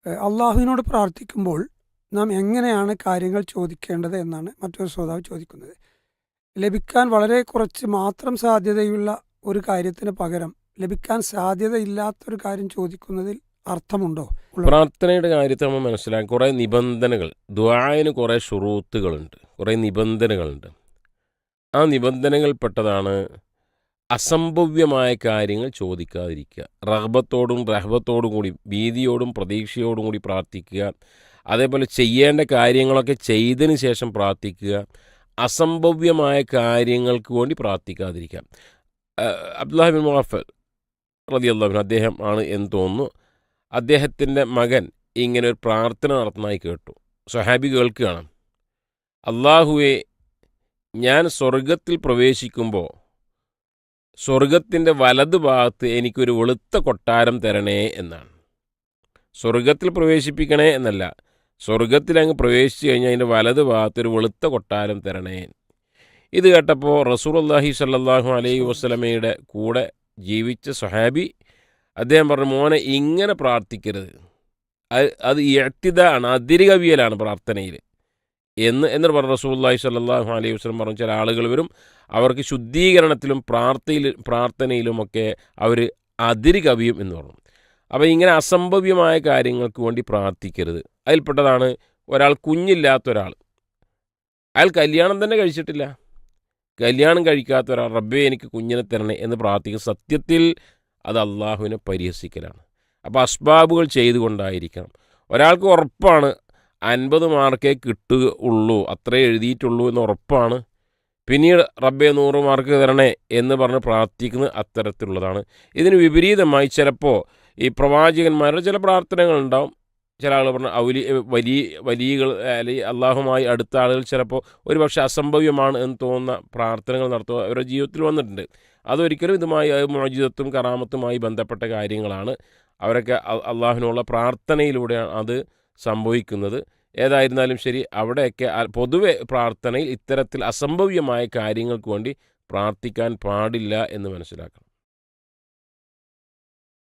അള്ളാഹുവിനോട് പ്രാർത്ഥിക്കുമ്പോൾ നാം എങ്ങനെയാണ് കാര്യങ്ങൾ ചോദിക്കേണ്ടത് എന്നാണ് മറ്റൊരു ശ്രോതാവ് ചോദിക്കുന്നത്. ലഭിക്കാൻ വളരെ കുറച്ച് മാത്രം സാധ്യതയുള്ള ഒരു കാര്യത്തിന് പകരം ലഭിക്കാൻ സാധ്യതയില്ലാത്തൊരു കാര്യം ചോദിക്കുന്നതിൽ അർത്ഥമുണ്ടോ? പ്രാർത്ഥനയുടെ കാര്യത്തിൽ നമ്മൾ മനസ്സിലാക്കി കുറേ നിബന്ധനകൾ, ദുആന് കുറേ ഷുറൂത്തുകളുണ്ട്, കുറേ നിബന്ധനകളുണ്ട്. ആ നിബന്ധനകൾപ്പെട്ടതാണ് അസംഭവ്യമായ കാര്യങ്ങൾ ചോദിക്കാതിരിക്കുക. റഹ്ബത്തോടും റഹ്ബത്തോടും കൂടി, ഭീതിയോടും പ്രതീക്ഷയോടും കൂടി പ്രാർത്ഥിക്കുക. അതേപോലെ ചെയ്യേണ്ട കാര്യങ്ങളൊക്കെ ചെയ്തതിന് ശേഷം പ്രാർത്ഥിക്കുക. അസംഭവ്യമായ കാര്യങ്ങൾക്ക് വേണ്ടി പ്രാർത്ഥിക്കാതിരിക്കുക. അബ്ദുല്ലാഹി ബിൻ മുഗഫൽ റളിയല്ലാഹു അൻഹു അദ്ദേഹം ആണ് എന്ന് തോന്നുന്നു, അദ്ദേഹത്തിൻ്റെ മകൻ ഇങ്ങനെ ഒരു പ്രാർത്ഥന നടത്തുന്നതായി കേട്ടു. സ്വഹാബി കേൾക്കുകയാണ്, അള്ളാഹുവെ, ഞാൻ സ്വർഗത്തിൽ പ്രവേശിക്കുമ്പോൾ സ്വർഗത്തിൻ്റെ വലതു ഭാഗത്ത് എനിക്കൊരു വെളുത്ത കൊട്ടാരം തരണേ എന്നാണ്. സ്വർഗത്തിൽ പ്രവേശിപ്പിക്കണേ എന്നല്ല, സ്വർഗത്തിൽ അങ്ങ് പ്രവേശിച്ചു കഴിഞ്ഞാൽ അതിൻ്റെ വലതു ഭാഗത്ത് ഒരു വെളുത്ത കൊട്ടാരം തരണേ. ഇത് കേട്ടപ്പോൾ റസൂലുള്ളാഹി സ്വല്ലല്ലാഹു അലൈഹി വസല്ലമയുടെ കൂടെ ജീവിച്ച സ്വഹാബി അദ്ദേഹം പറഞ്ഞു, മോനെ ഇങ്ങനെ പ്രാർത്ഥിക്കരുത്, അത് ഇഅ്തിദാണ്, അതിരുകവിയലാണ് പ്രാർത്ഥനയിൽ എന്നിട്ട് പറഞ്ഞു. റസൂലുള്ളാഹി സ്വല്ലല്ലാഹു അലൈഹി വസല്ലം പറഞ്ഞു, ചില ആളുകൾ വരും, അവർക്ക് ശുദ്ധീകരണത്തിലും പ്രാർത്ഥനയിലുമൊക്കെ അവർ അതിര് കവിയും എന്ന് പറഞ്ഞു. അപ്പോൾ ഇങ്ങനെ അസംഭവ്യമായ കാര്യങ്ങൾക്ക് വേണ്ടി പ്രാർത്ഥിക്കരുത്. അതിൽപ്പെട്ടതാണ് ഒരാൾ കുഞ്ഞില്ലാത്ത ഒരാൾ, അയാൾ കല്യാണം തന്നെ കഴിച്ചിട്ടില്ല, കല്യാണം കഴിക്കാത്ത ഒരാൾ റബ്ബേ എനിക്ക് കുഞ്ഞിനെ തരണേ എന്ന് പ്രാർത്ഥിക്കും. സത്യത്തിൽ അത് അള്ളാഹുവിനെ പരിഹസിക്കലാണ്. അപ്പോൾ അസ്ബാബുകൾ ചെയ്തുകൊണ്ടായിരിക്കണം. ഒരാൾക്ക് ഉറപ്പാണ് 50 മാർക്കേ കിട്ടുകയുള്ളൂ, അത്രേ എഴുതിയിട്ടുള്ളൂ എന്ന് ഉറപ്പാണ്, പിന്നീട് റബ്ബേ 100 മാർക്ക് തരണേ എന്ന് പറഞ്ഞ് പ്രാർത്ഥിക്കുന്നത് അത്തരത്തിലുള്ളതാണ്. ഇതിന് വിപരീതമായി ചിലപ്പോൾ ഈ പ്രവാചകന്മാരുടെ ചില പ്രാർത്ഥനകളുണ്ടാവും. ചില ആളുകൾ പറഞ്ഞ വലിയകൾ അല്ലെങ്കിൽ അള്ളാഹുമായി അടുത്ത ആളുകൾ ചിലപ്പോൾ ഒരുപക്ഷെ അസംഭവ്യമാണ് എന്ന് തോന്നുന്ന പ്രാർത്ഥനകൾ നടത്തുക അവരുടെ ജീവിതത്തിൽ വന്നിട്ടുണ്ട്. അതൊരിക്കലും ഇതുമായി മുഅ്ജിസത്തും കറാമത്തുമായി ബന്ധപ്പെട്ട കാര്യങ്ങളാണ്. അവരൊക്കെ അള്ളാഹുവിനുള്ള പ്രാർത്ഥനയിലൂടെയാണ് അത് സംഭവിക്കുന്നത്. ഏതായിരുന്നാലും ശരി, അവിടെയൊക്കെ പൊതുവെ പ്രാർത്ഥനയിൽ ഇത്തരത്തിൽ അസംഭവ്യമായ കാര്യങ്ങൾക്ക് വേണ്ടി പ്രാർത്ഥിക്കാൻ പാടില്ല എന്ന് മനസ്സിലാക്കണം.